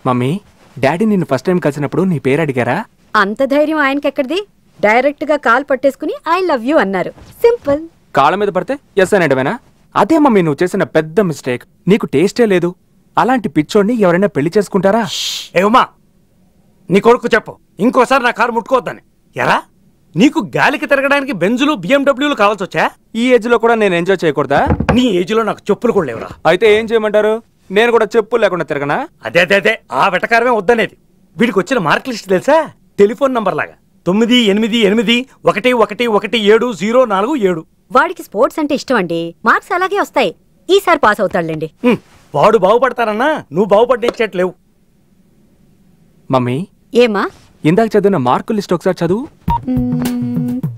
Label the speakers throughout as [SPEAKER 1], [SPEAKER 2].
[SPEAKER 1] Mummy, daddy నిన్ను first time కలిసినప్పుడు నీ పేరు అడిగారా?
[SPEAKER 2] అంత ధైర్యం ఆయనకెక్కడిది? డైరెక్ట్ గా కాల్ పట్టేసుకుని ఐ లవ్ యూ అన్నారు. సింపుల్.
[SPEAKER 1] కాళ్ళ మీద పడితే ఎస్ అనేటవేనా? అదే మమ్మీ నువ్వు చేసిన పెద్ద మిస్టేక్. నీకు టేస్టే లేదు. అలాంటి పిచ్చోడిని ఎవరైనా పెళ్లి చేసుకుంటారా?
[SPEAKER 3] ఏమా నీ కొడుకు చెప్పు, ఇంకోసారి నా కారు ముట్టుకోవద్దని. ఎరా నీకు గాలికి తిరగడానికి బెంజులు బిఎండబ్ల్యూలు కావాల్సి వచ్చా?
[SPEAKER 1] ఈ ఏజ్ లో కూడా నేను ఎంజాయ్ చేయకూడదా?
[SPEAKER 3] నీ ఏజ్ లో నాకు చెప్పులు కూడా లేవురా.
[SPEAKER 1] అయితే ఏం చేయమంటారు? నేను కూడా చెప్పులు లేకుండా తిరగనా?
[SPEAKER 3] అదే అదే అదే ఆ వెటకారమే వద్దనేది. వీడికి వచ్చిన మార్క్ లిస్ట్ తెలుసా? టెలిఫోన్ నంబర్ లాగా 9888111747.
[SPEAKER 2] వాడికి స్పోర్ట్స్ అంటే ఇష్టం అండి. మార్క్స్ అలాగే వస్తాయి. ఈసారి పాస్ అవుతాడులేండి.
[SPEAKER 3] వాడు బాగుపడతారన్నా నువ్వు బాగుపడేచ్చట్లేవు.
[SPEAKER 1] మమ్మీ,
[SPEAKER 2] ఏమా
[SPEAKER 1] ఇందాక చదివిన మార్కు లిస్ట్ ఒకసారి చదువు.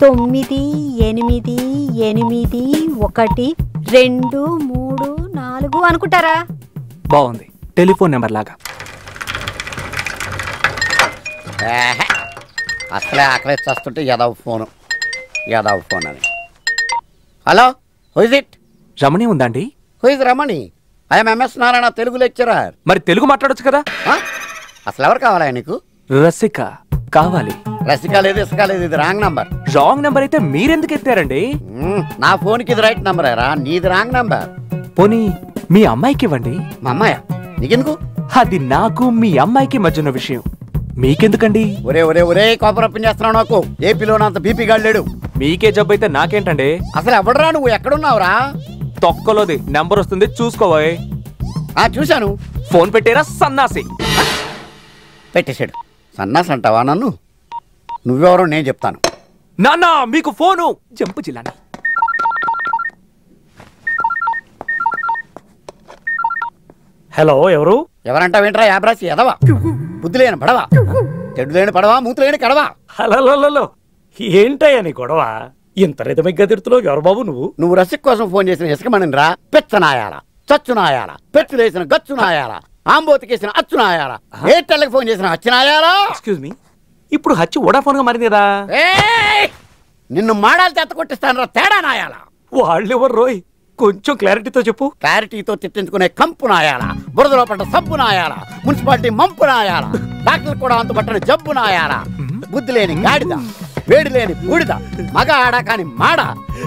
[SPEAKER 2] 9 8 8 1 2 3 4 అనుకుంటారా?
[SPEAKER 1] బాగుంది, టెలిఫోన్ నెంబర్ లాగా.
[SPEAKER 4] అసలే ఆకలి చేస్తుంటే యాదవ్ ఫోన్ అని. Hello, who is it?
[SPEAKER 1] Ramani ఉందండి.
[SPEAKER 4] Who is Ramani? I'm MS Narayana, Telugu lecturer.
[SPEAKER 1] మరి తెలుగు మాట్లాడొచ్చు కదా?
[SPEAKER 4] అసలు ఎవరు కావాలా నీకు?
[SPEAKER 1] రసిక కావాలి.
[SPEAKER 4] రసిక లేదు, ఇసుక లేదు, ఇది రాంగ్ నంబర్.
[SPEAKER 1] రాంగ్ నంబర్ అయితే మీరెందుకు ఎత్తారండి?
[SPEAKER 4] నా ఫోన్కి ఇది రైట్ నంబర్ రా, నీది రాంగ్ నంబర్.
[SPEAKER 1] పోనీ మీ అమ్మాయికి ఇవ్వండి.
[SPEAKER 4] మా అమ్మాయ నీకెందుకు?
[SPEAKER 1] అది నాకు మీ అమ్మాయికి మధ్యన విషయం, మీకెందుకండి?
[SPEAKER 4] ఒరే ఒరే ఒరే కోపరప్పని చేస్తున్నావు నాకు. ఏపీలోనంత అంత బీపీ గాళ్ళేడు.
[SPEAKER 1] మీకే జబ్బు అయితే నాకేంటండి?
[SPEAKER 4] అసలు ఎవడరా నువ్వు? ఎక్కడున్నావురా?
[SPEAKER 1] తొక్కలోది నెంబర్ వస్తుంది చూసుకోబోయ్.
[SPEAKER 4] చూశాను.
[SPEAKER 1] ఫోన్ పెట్టేరా సన్నాసి?
[SPEAKER 4] పెట్టేశాడు. సన్నాసి అంటావా నన్ను? నువ్వెవరో నేను చెప్తాను.
[SPEAKER 1] నాన్న మీకు ఫోను. జంపు జిల్లాని.
[SPEAKER 3] హలో, ఎవరు?
[SPEAKER 4] ఎవరంటావేంట్రా యాబ్రాసి ఎదవా? బుద్ధి లేని పడవా, తెడ్డు లేని పడవా, మూతి లేని కడవా.
[SPEAKER 3] హలో, ఏంటయ్యా నీ గొడవ? ఇంత రిధమిగ్గా తిడుతున్నావు. ఎవరు బాబు నువ్వు?
[SPEAKER 4] నువ్వు రసిక్ కోసం ఫోన్ చేసిన ఇసుకమని రా. పెచ్చనాయాల, చచ్చునాయాల, పెచ్చులేసిన గచ్చునాయాల, ఆంబోతికేసిన అచ్చునాయాల, ఎయిర్టెల్కి ఫోన్ చేసిన అచ్చునాయాలా.
[SPEAKER 3] ఎక్స్క్యూజ్ మీ, ఇప్పుడు హచ్చి వోడాఫోన్ గా మారింది కదా?
[SPEAKER 4] నిన్ను మాడాలు చెత్త కొట్టిస్తాను రా తేడా నాయాల.
[SPEAKER 3] వాళ్ళెవరు రోయ్? కొంచెం క్లారిటీతో చెప్పు.
[SPEAKER 4] క్లారిటీతో తిట్టించుకునే కంపు నాయాల, బురదలో పడ్డ సబ్బు నాయాల, మున్సిపాలిటీ మంపు నాయాల, డాక్టర్ కూడా అంతుపట్టని జబ్బు నాయాల. బుద్ధి లేని గాడిద, వేడి లేని బూడిద, మగ ఆడ కాని మాడ,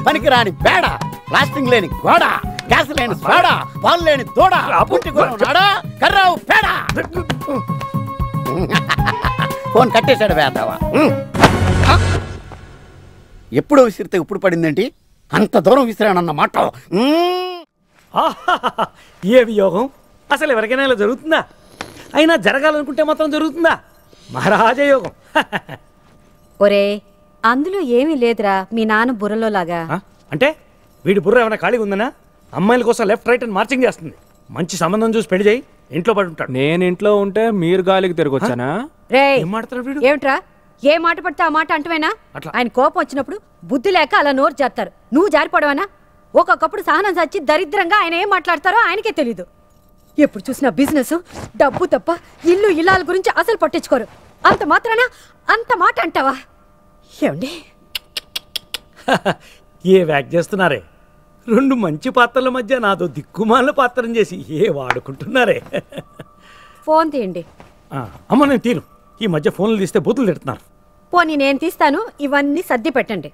[SPEAKER 4] పనికిరాని బేడ, ప్లాస్టింగ్ లేని గోడ, గ్యాస్ లేని సోడ, పాలు లేని దూడ, పుట్టిగొన్నాడా కర్రావు పేడ. ఫోన్ కట్టేశాడు వేద్దావా. ఎప్పుడు విసిరితే ఇప్పుడు పడిందేంటి? అంత దూరం విసిరానన్నమాట.
[SPEAKER 3] ఏ వియోగం! అసలు ఎవరికైనా ఇలా జరుగుతుందా? అయినా జరగాలనుకుంటే మాత్రం జరుగుతుందా? మహారాజా యోగం.
[SPEAKER 2] ఒరే, అందులో ఏమీ లేదురా మీ నాన్న బుర్రలో లాగా.
[SPEAKER 3] అంటే వీడి బుర్ర ఏమైనా ఖాళీగా ఉందనా? అమ్మాయిల కోసం లెఫ్ట్ రైట్ అని మార్చింగ్ చేస్తుంది. మంచి సంబంధం చూసి పెళ్లి చేయి, ఇంట్లో పడి ఉంటాడు.
[SPEAKER 1] నేను ఇంట్లో ఉంటే మీరు గాలికి తిరగొచ్చానా?
[SPEAKER 2] ఏమిట్రా ఏ మాట పడితే ఆ మాట అంటవేనా? ఆయన కోపం వచ్చినప్పుడు బుద్ధి లేక అలా నోరు చేస్తారు. నువ్వు జారిపోవడమేనా? ఒక్కొక్కప్పుడు సహనం చచ్చి దరిద్రంగా ఆయన ఏం మాట్లాడతారో ఆయనకే తెలీదు. ఎప్పుడు చూసినా బిజినెస్, డబ్బు తప్ప ఇల్లు ఇల్లాల గురించి అసలు పట్టించుకోరు. అంత మాత్రానా అంత మాట అంటావా? ఏమండి
[SPEAKER 3] ఏ వ్యాక్ చేస్తున్నారే? రెండు మంచి పాత్రల మధ్య నాతో దిక్కుమాల పాత్రం చేసి ఏ వాడుకుంటున్నారే?
[SPEAKER 2] ఫోన్ తీయండి.
[SPEAKER 3] అమ్మ నేను తీను. ఈ మధ్య ఫోన్లు తీస్తే బూతులు తిడుతున్నారు.
[SPEAKER 2] పోనీ నేను తీస్తాను, ఇవన్నీ సర్ది పెట్టండి.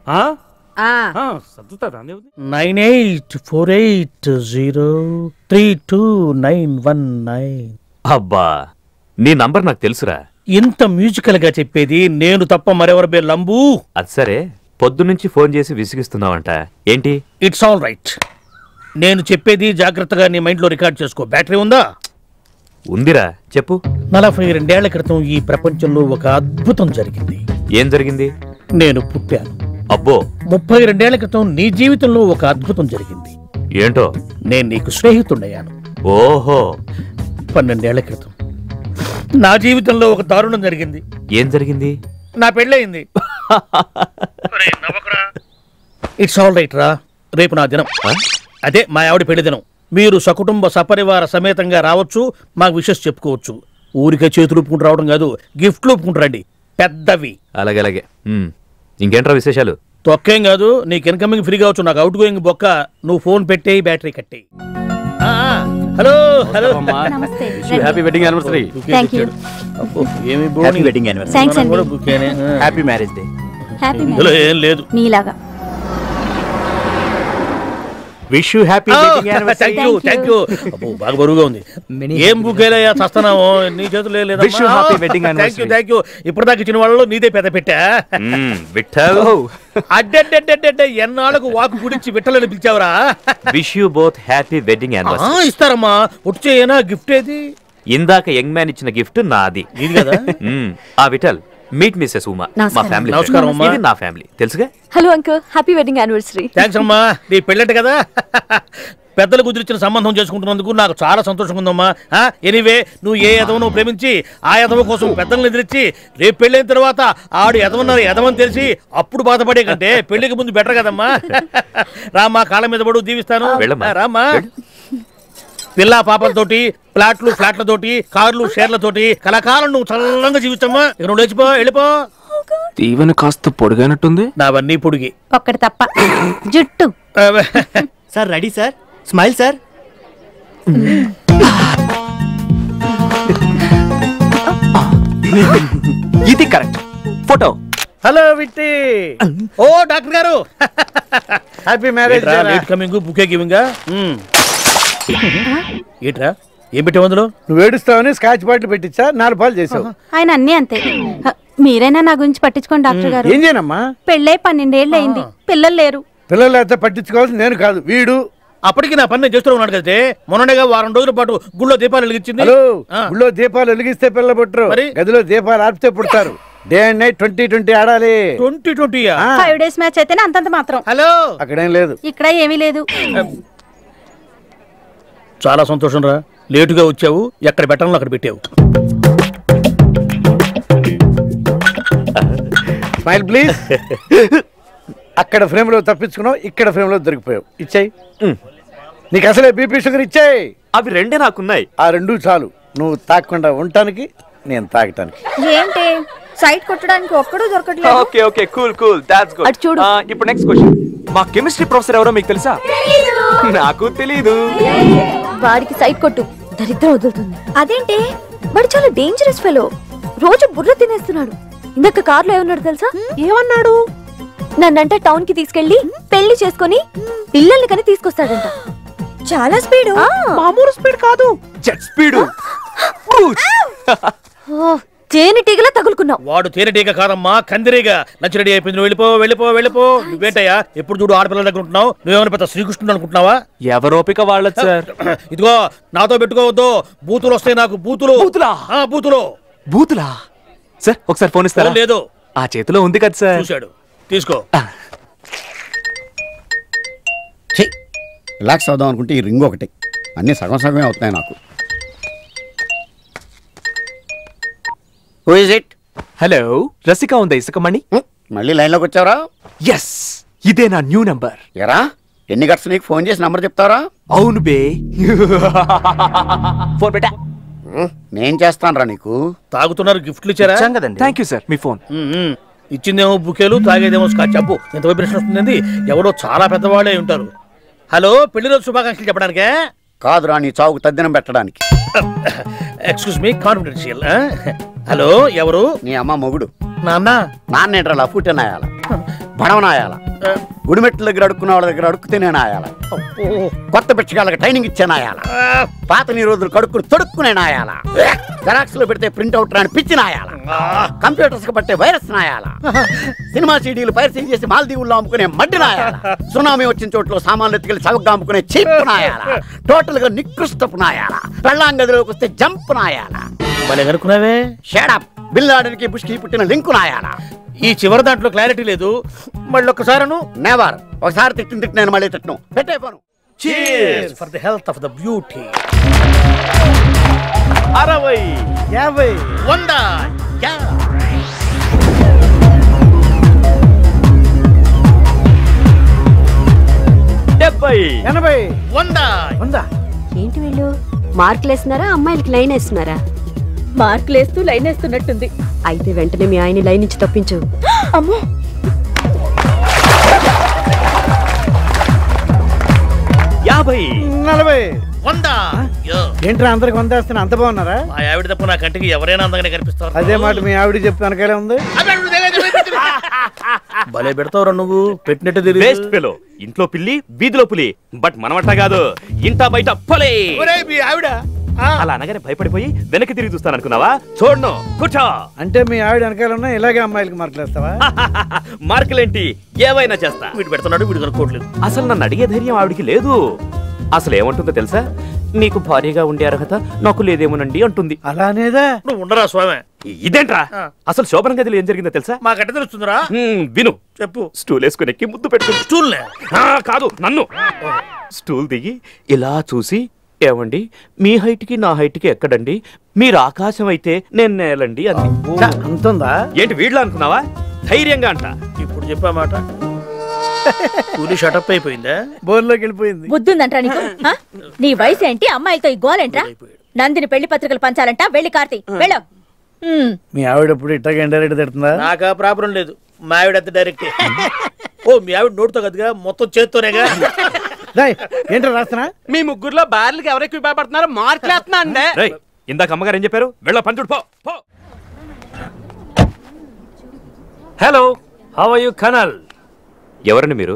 [SPEAKER 5] 9848032919.
[SPEAKER 6] అబ్బా, నీ నంబర్ నాకు తెలుసురా.
[SPEAKER 5] ఇంత మ్యూజికల్ గా చెప్పేది నేను తప్ప మరెవరు బే లంబూ?
[SPEAKER 6] అది సరే, పొద్దునుంచి ఫోన్ చేసి విసిగిస్తున్నావంట ఏంటి?
[SPEAKER 5] It's all right. నేను చెప్పేది జాగ్రత్తగా నీ మైండ్ లో రికార్డ్ చేసుకో. బ్యాటరీ ఉందా?
[SPEAKER 6] ఉందిరా, చెప్పు.
[SPEAKER 5] 42 ఏళ్ల క్రితం ఈ ప్రపంచంలో ఒక అద్భుతం జరిగింది.
[SPEAKER 6] ఏం జరిగింది?
[SPEAKER 5] నేను పుట్టాను.
[SPEAKER 6] అబ్బో.
[SPEAKER 5] 32 ఏళ్ల క్రితం నీ జీవితంలో ఒక అద్భుతం జరిగింది.
[SPEAKER 6] ఏంటో?
[SPEAKER 5] నేను నీకు స్నేహితుడయ్యాను.
[SPEAKER 6] ఓహో.
[SPEAKER 5] 12 ఏళ్ల క్రితం నా జీవితంలో ఒక దారుణం జరిగింది.
[SPEAKER 6] ఏం జరిగింది?
[SPEAKER 5] నా పెళ్ళయింది. ఇట్స్ ఆల్ రైట్ రా. రేపు నా దినం. అదే మా ఆవిడ పెళ్లి దినం. మీరు సకుటుంబ సపరివార సమేతంగా రావచ్చు, మాకు విషెస్ చెప్పుకోవచ్చు. ఊరికే చేతులు ఒప్పుకుంటూ రావడం కాదు, గిఫ్ట్లు ఒప్పుకుంటూ రండి, పెద్దవి.
[SPEAKER 6] అలాగే అలాగే. ఇంకేంట్రా విశేషాలు?
[SPEAKER 5] తొక్కేం కాదు, నీకు ఇన్కమింగ్ ఫ్రీ కావచ్చు, నాకు అవుట్ గోయింగ్ బొక్క. నువ్వు ఫోన్ పెట్టేయి, బ్యాటరీ కట్టేయి. హలో హలో,
[SPEAKER 2] నమస్తే.
[SPEAKER 4] Happy wedding anniversary.
[SPEAKER 2] Thank you.
[SPEAKER 5] ఏమి
[SPEAKER 4] హ్యాపీ వెడ్డింగ్ యానివర్సరీ.
[SPEAKER 2] థ్యాంక్స్ అండి.
[SPEAKER 5] బుకేనే.
[SPEAKER 4] Happy marriage day.
[SPEAKER 2] హ్యాపీ
[SPEAKER 5] ఇందులో ఏం లేదు.
[SPEAKER 2] నీలాగా.
[SPEAKER 4] Wish you happy wedding anniversary.
[SPEAKER 5] Thank you. అబ్బో బాగా బరువుగా ఉంది. ఏం బుకేలయ్యా చస్తున్నావు, నీ చేతులు లేదు.
[SPEAKER 1] Wish you happy wedding anniversary.
[SPEAKER 5] Thank you. ఇప్పుడు దాకా ఇచ్చిన వాళ్ళు నీదే పెద్ద పెట్టా.
[SPEAKER 6] విఠల్
[SPEAKER 5] అడ్డెడ్డెడ్డెడ్డె ఎన్నాళ్ళకు వాకు గురించి విట్టలని పిలిచావురా.
[SPEAKER 6] Wish you both happy wedding anniversary.
[SPEAKER 5] ఇస్తారమ్మా. వచ్చే ఏనా గిఫ్ట్ ఏది?
[SPEAKER 6] ఇందాక యంగ్ మ్యాన్ ఇచ్చిన గిఫ్ట్ నాది.
[SPEAKER 5] ఇది కదా.
[SPEAKER 6] ఆ విఠల్, మీట్ మిస్సెస్ ఉమా, మా ఫ్యామిలీ.
[SPEAKER 5] నమస్కారం అమ్మా.
[SPEAKER 6] ఇది నా ఫ్యామిలీ, తెలుసుగా.
[SPEAKER 2] Hello uncle, happy wedding anniversary.
[SPEAKER 5] Thanks అమ్మా. నీ పెళ్ళంట కదా, పెద్దలు కుదిరిచిన సంబంధం చేసుకుంటున్నందుకు నాకు చాలా సంతోషంగా ఉందమ్మా. ఎనీవే, నువ్వు ఏ ఎదవను ప్రేమించి ఆ ఎదవ కోసం పెద్దలను ఎదిరించి రేపు పెళ్ళైన తర్వాత ఆడు ఎదవన్నారు ఎదవని తెలిసి అప్పుడు బాధపడే కంటే పెళ్లికి ముందు బెటర్ కదమ్మా. రామ్మా, కాళ్ళ మీద పడు, దీవిస్తాను. రామ్మా. పిల్ల పాపలతోటి, ఫ్లాట్లతోటి, కార్లు షేర్లతోటి కలకాలం నువ్వు చల్లంగా జీవిస్తమ్మా. ఇక నువ్వు లేచిపో, వెళ్ళిపో.
[SPEAKER 1] దీవెన కాస్త పొడిగానట్టుంది.
[SPEAKER 5] నావన్నీ పొడిగి.
[SPEAKER 2] ఒక్కటి తప్ప, జుట్టు.
[SPEAKER 4] Sir ready sir. Smile sir.
[SPEAKER 1] ఇది కరెక్ట్ ఫోటో.
[SPEAKER 5] హలో విట్టి. ఓ డాక్టర్ గారు,
[SPEAKER 4] happy marriage.
[SPEAKER 5] Late coming, bouquet giving. ఏట్రా, ఏం పెట్టావు అందులో?
[SPEAKER 3] నువ్వు ఏడుస్తావని స్కాచ్ బాటిల్ పెట్టించా, 4 పాలు చేసావు.
[SPEAKER 2] ఆయన అన్నీ అంతే. మీరైనా నా గురించి పట్టించుకోండి డాక్టర్ గారు.
[SPEAKER 3] ఏం చేయనమ్మా,
[SPEAKER 2] పెళ్ళై 12 ఏళ్ళు అయింది, పిల్లలు లేరు.
[SPEAKER 3] పిల్లలు అయితే పట్టించుకోవాల్సింది నేను కాదు, వీడు.
[SPEAKER 5] అప్పటికి నా పని నేను చేస్తూ ఉన్నాడు కదే. మొన్ననేగా వారం రోజుల పాటు గుళ్ళో దీపాలు వెలిగించింది.
[SPEAKER 3] హలో, ఊళ్ళో దీపాలు వెలిగిస్తే పిల్లలు పుట్టరు, గదిలో దీపాలు ఆపితే పుడతారు. డే అండ్ నైట్ 20-20 ఆడాలి.
[SPEAKER 5] 20-20
[SPEAKER 2] 5 డేస్ మ్యాచ్ అయితేనే అంతంత మాత్రం.
[SPEAKER 5] హలో,
[SPEAKER 3] అక్కడేం లేదు,
[SPEAKER 2] ఇక్కడ ఏమీ లేదు.
[SPEAKER 5] చాలా సంతోషం రా, లేటుగా వచ్చావు. ఎక్కడ పెట్టాలో అక్కడ పెట్టావు.
[SPEAKER 3] Smile please. అక్కడ ఫ్రేమ్ లో తప్పించుకున్నావు, ఇక్కడ ఫ్రేమ్ లో దొరికిపోయావు. ఇచ్చాయి. నీకు అసలే బీపీ షుగర్ ఇచ్చాయి.
[SPEAKER 6] అవి రెండే నాకున్నాయి.
[SPEAKER 3] ఆ 2 చాలు, నువ్వు తాగకుండా ఉండటానికి, నేను తాగటానికి.
[SPEAKER 2] ఏంటి సైట్ కొట్టడానికి ఒక్కడూ దొరకట్లేదు.
[SPEAKER 1] Okay okay, cool cool, that's good.
[SPEAKER 2] అటు చూడు.
[SPEAKER 1] ఇప్పుడు నెక్స్ట్ క్వశ్చన్. మా కెమిస్ట్రీ ప్రొఫెసర్ ఎవరో మీకు తెలుసా? నాకు తెలీదు.
[SPEAKER 7] వాడికి సైట్ కొట్టు, దరిద్రం వదులుతుంది. అదేంటి, వాడు చాలా డేంజరస్ ఫెలో. రోజు బుర్ర తినేస్తున్నాడు. ఇందాక కార్లో ఏమన్నాడు తెలుసా? ఏమన్నాడు? నన్నంట టౌన్ కి తీసుకెళ్లి పెళ్లి చేసుకుని పిల్లల్ని కని తీసుకొస్తాడంట. చాలా స్పీడు.
[SPEAKER 1] మామూలు స్పీడ్ కాదు, జెట్ స్పీడ్.
[SPEAKER 7] తేనెటీగలా తగులుకున్నావు.
[SPEAKER 5] వాడు తేనెటీగ కాదమ్మా, కందిరీగా. లంచ్ రెడీ అయిపోయింది, నువ్వు వెళ్ళిపో వెళ్ళిపో వెళ్ళిపో. నువ్వేంటయ్యా ఎప్పుడు చూడు ఆడపిల్లల దగ్గర ఉంటున్నావు? నువ్వేమైనా పెద్ద శ్రీకృష్ణుడు అనుకుంటున్నావా?
[SPEAKER 1] ఎవరోపిక వాళ్ళది సార్.
[SPEAKER 5] ఇదిగో నాతో పెట్టుకోవద్దు, బూతులు వస్తాయి నాకు. బూతులు. బూతులు.
[SPEAKER 1] బూతులా? సార్ ఒకసారి ఫోన్ ఇస్తారా?
[SPEAKER 5] లేదు,
[SPEAKER 1] ఆ చేతిలో ఉంది కదా సార్.
[SPEAKER 5] చూశాడు, తీసుకో.
[SPEAKER 4] రిలాక్స్ అవుదాం అనుకుంటే ఈ రింగ్ ఒకటి, అన్నీ సగం సగమే అవుతున్నాయి నాకు. Who is it?
[SPEAKER 1] హలో, రసిక ఉందా ఇసుకమణి?
[SPEAKER 4] మళ్ళీ లైన్లోకి వచ్చావరా?
[SPEAKER 1] ఎస్, ఇదే నా న్యూ నంబర్.
[SPEAKER 4] ఎరా, ఎన్ని గట్స్ నీకు ఫోన్ చేసి నంబర్ చెప్తారా?
[SPEAKER 1] అవును బే. ఫోన్ పెట్టా.
[SPEAKER 4] నేను చేస్తాను రా నీకు.
[SPEAKER 5] తాగుతున్నారు, గిఫ్ట్లు ఇచ్చారా?
[SPEAKER 1] Thank you sir. మీ ఫోన్
[SPEAKER 5] ఇచ్చిందేమో బుకేలు, తాగేదేమో స్కాచ్. అబ్బు, ఎంత వైబ్రేషన్ వస్తుంది. ఎవడో చాలా పెద్దవాళ్ళే ఉంటారు. హలో, పెళ్లి రోజు శుభాకాంక్షలు చెప్పడానికే?
[SPEAKER 4] కాదురా, నీ చావుకు తద్దినం పెట్టడానికి.
[SPEAKER 5] Excuse me, confidential. హలో, ఎవరు?
[SPEAKER 4] నీ అమ్మ మొగుడు.
[SPEAKER 5] నాన్న.
[SPEAKER 4] నాన్నేట్రా లఫూటే నాయాల, బడవనాయాల, గుడిమెట్ల దగ్గర అడుక్కున్న వాళ్ళ దగ్గర అడుక్కుతే నేను ఆయాల, కొత్త పిచ్చగాళ్ళకి ట్రైనింగ్ ఇచ్చే నాయాల, పాత నీ రోజులు కడుక్కుని తొడుక్కునే నాయాల, జెరాక్స్ లో పెడితే ప్రింట్అవుట్ రాని పిచ్చి నాయాల, కంప్యూటర్స్ కి పట్టే వైరస్ నాయాల, సినిమా సీడీలు పైరసీ చేసి మాల్దీవుల్లో అమ్ముకునే మడ్డి నాయాల, సునామీ వచ్చిన చోట్ల సామాన్లు ఎత్తుకెళ్ళి చవకగా అమ్ముకునే చీప్ నాయాల, టోటల్ గా నికృష్టపు నాయాల, పెళ్ళాం గదిలోకి వస్తే జంప్ నాయాల.
[SPEAKER 5] భలే కనుక్కున్నావే.
[SPEAKER 4] షేడప్, బిల్లాడికి బుష్కి పుట్టిన లింకు నాయాల.
[SPEAKER 5] ఈ చివరి దాంట్లో క్లారిటీ లేదు. మళ్ళీ ఒక్కసారి
[SPEAKER 4] నెవర్. ఒకసారి తిట్టిన నేను మళ్ళీ తిట్టను. పెట్టేపోను.
[SPEAKER 5] Cheers for the health of the beauty.
[SPEAKER 3] 60, 50,
[SPEAKER 5] 100.
[SPEAKER 3] 70, 80,
[SPEAKER 5] 100.
[SPEAKER 7] ఏంటి వీళ్ళు
[SPEAKER 2] మార్కులు వేస్తున్నారా, అమ్మాయిలకి లైన్ వేస్తున్నారా?
[SPEAKER 7] మార్కులేస్తూ లైన్ వేస్తున్నట్టుంది.
[SPEAKER 2] అయితే వెంటనే మీ ఆయన లైన్ నుంచి తప్పించు.
[SPEAKER 7] అమ్మో,
[SPEAKER 6] 50
[SPEAKER 3] 40
[SPEAKER 5] 100.
[SPEAKER 3] ఏంట్రా అందరికి వందేస్తున్నా అంత బాగున్నారా?
[SPEAKER 5] మా ఆవిడ తప్ప నా కంటికి ఎవరైనా అందంగానే కనిపిస్తారు.
[SPEAKER 3] అదే మాట మీ ఆవిడ చెప్పి వెనకాలే ఉంది.
[SPEAKER 5] భలే పెడతావురా నువ్వు, పెట్టినట్టు తిరిగి.
[SPEAKER 6] Waste fellow. ఇంట్లో పిల్లి వీధిలో పులి, బట్ మనమట్ట కాదు, ఇంట బయట పొలే.
[SPEAKER 5] మీ ఆవిడ
[SPEAKER 6] అలా అనగానే భయపడిపోయి వెనక్కి తిరిగి చూస్తాను అనుకున్నావా? చూడను, కూర్చో.
[SPEAKER 3] అంటే మీ ఆవిడ వెనకాల ఉన్నా ఇలాగే అమ్మాయిలకి మార్కులు వేస్తావా?
[SPEAKER 6] మార్కులేంటి, ఏవైనా చేస్తా.
[SPEAKER 5] వీడు పెడుతున్నాడు, వీడు కనుక్కోవట్లేదు.
[SPEAKER 6] అసలు నన్ను అడిగే ధైర్యం ఆవిడికి లేదు. అసలు ఏమంటుందో తెలుసా? నీకు భార్యగా ఉండే అర్హత నాకు లేదేమోనండి అంటుంది.
[SPEAKER 3] అలానేదా?
[SPEAKER 5] నువ్వు ఉండరా స్వామి.
[SPEAKER 6] ఇదేంట్రా? అసలు శోభన గదిలో ఏం జరిగిందో తెలుసా?
[SPEAKER 5] మాకంటే తెలుస్తుందిరా.
[SPEAKER 6] విను,
[SPEAKER 5] చెప్పు.
[SPEAKER 6] స్టూల్ వేసుకుని ఎక్కి ముద్దు పెట్టుకుని.
[SPEAKER 5] స్టూల్
[SPEAKER 6] కాదు, నన్ను. స్టూల్ దిగి ఇలా చూసి, ఏమండి మీ హైట్ కి నా హైట్ కి ఎక్కడండి, మీరు ఆకాశం అయితే నేను నేలండి అంది.
[SPEAKER 3] అంతుందా?
[SPEAKER 6] ఏంటి వీళ్ళ అనుకున్నావా? ధైర్యంగా అంట.
[SPEAKER 5] ఇప్పుడు చెప్పా మాట. కూలి షటప్ అయిపోయిందా?
[SPEAKER 3] బోర్లోకి వెళ్ళిపోయింది.
[SPEAKER 7] బుద్ధుందంటా నీకు? ఆ? నీ వయసు ఏంటి? అమ్మాయిలతో ఈ గోలేంట్రా? నందిని పెళ్లి పత్రికలు పంచాలంట, వెళ్ళి కార్తీ వెళ్ళు.
[SPEAKER 3] మీ ఆవిడ ఎప్పుడు ఇట్టగా ఇండైరెక్ట్ తిడుతుందా?
[SPEAKER 5] నాకా ప్రాబ్లం లేదు, మా ఆవిడ అంత డైరెక్ట్. ఓ మీ ఆవిడ నోటుతో కదగా, మొత్తం చేత్తోనేగా.
[SPEAKER 3] ఏంటో రాస్తున్నా?
[SPEAKER 1] మీ ముగ్గురులో బార్లకి ఎవరెక్కువ భయపడుతున్నారో మార్కులేస్తున్నా అండి.
[SPEAKER 6] ఇందాక అమ్మగారు ఏం చెప్పారు? వెళ్ళ పంచుడు పో.
[SPEAKER 8] హలో, హౌ ఆర్ యు కనల్?
[SPEAKER 6] ఎవరండి మీరు?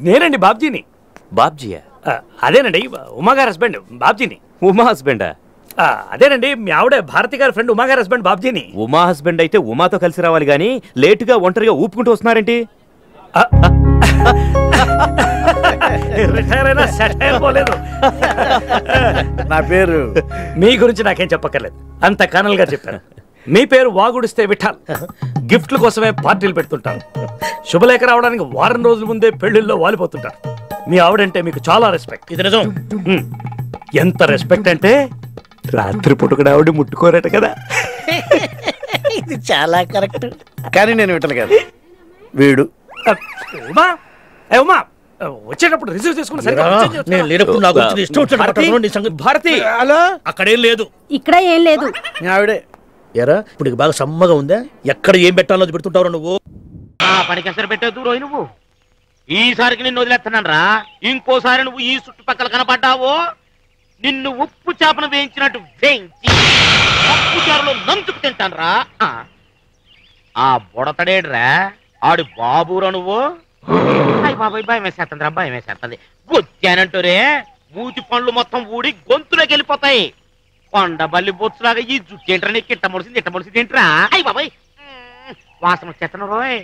[SPEAKER 8] నేనండి బాబ్జీని.
[SPEAKER 6] బాబ్జీయా?
[SPEAKER 8] అదేనండి ఉమాగారి హస్బెండ్ బాబ్జీని.
[SPEAKER 6] ఉమా హస్బెండా?
[SPEAKER 8] అదేనండి మీ ఆవిడ భారతి గారి ఫ్రెండ్ ఉమాగారి హస్బెండ్ బాబ్జీని.
[SPEAKER 6] ఉమా హస్బెండ్ అయితే ఉమాతో కలిసి రావాలి గానీ లేటుగా ఒంటరిగా ఊపుకుంటూ వస్తున్నారేంటి?
[SPEAKER 8] రిటైర్ అయినా సెట్ అయిపోలేదు.
[SPEAKER 3] నా పేరు
[SPEAKER 8] మీ గురించి నాకేం చెప్పక్కర్లేదు, అంత కనల్ గా చెప్పాను. మీ పేరు వాగుడిస్తే విఠాల్. గిఫ్ట్ల కోసమే పార్టీలు పెడుతుంటాను. శుభలేఖ రావడానికి వారం రోజుల ముందే పెళ్లిల్లో వాలిపోతుంటారు. మీ ఆవిడంటే మీకు చాలా రెస్పెక్ట్.
[SPEAKER 5] ఇది నిజం.
[SPEAKER 8] ఎంత రెస్పెక్ట్ అంటే
[SPEAKER 6] రాత్రి పుట్టుకుని ఆవిడ ముట్టుకోరట కదా.
[SPEAKER 5] ఇది చాలా కరెక్ట్.
[SPEAKER 3] కానీ నేను వింటలు కాదు, వీడు.
[SPEAKER 8] ఉమా, ఉమా వచ్చేటప్పుడు రిసీవ్ చేసుకుని
[SPEAKER 5] నేను లేనప్పుడు నాకు వచ్చిన ఇష్టం వచ్చిన
[SPEAKER 6] భారతి
[SPEAKER 3] హలో,
[SPEAKER 5] అక్కడేం లేదు,
[SPEAKER 2] ఇక్కడ ఏం లేదు.
[SPEAKER 3] మీ ఆవిడే.
[SPEAKER 5] ఎరా ఇప్పుడు బాగా సమ్మగా ఉందా? ఎక్కడ ఏం పెట్టాలో పెడుతుంటావు నువ్వు.
[SPEAKER 9] పనికి ఎసరు పెట్టేదు రోయ్, నువ్వు ఈసారికి నిన్ను వదిలేస్తున్నాను రా. ఇంకోసారి నువ్వు ఈ చుట్టుపక్కల కనపడ్డావో నిన్ను ఉప్పు చేపను వేయించినట్టు వేయించి ఉప్పు చారులో నంచుకు తింటాను రా. ఆ బుడతడేడ్రా, ఆడు బాబురా నువ్వు. అయ్య బాబాయ్ భయం వేసేస్తుంది రా, భయం వేసేస్తుంది. గొచ్చానంటూరే మూతి పండ్లు మొత్తం ఊడి గొంతులోకి వెళ్ళిపోతాయి. కొండబల్లి బొచ్చులాగా ఈ జుట్టు ఏంట్రా నీకు ఇట్ట మొలిసింది ఏంట్రా? అయ్య బాబాయ్ వాసన వచ్చేస్తాను రోయ్.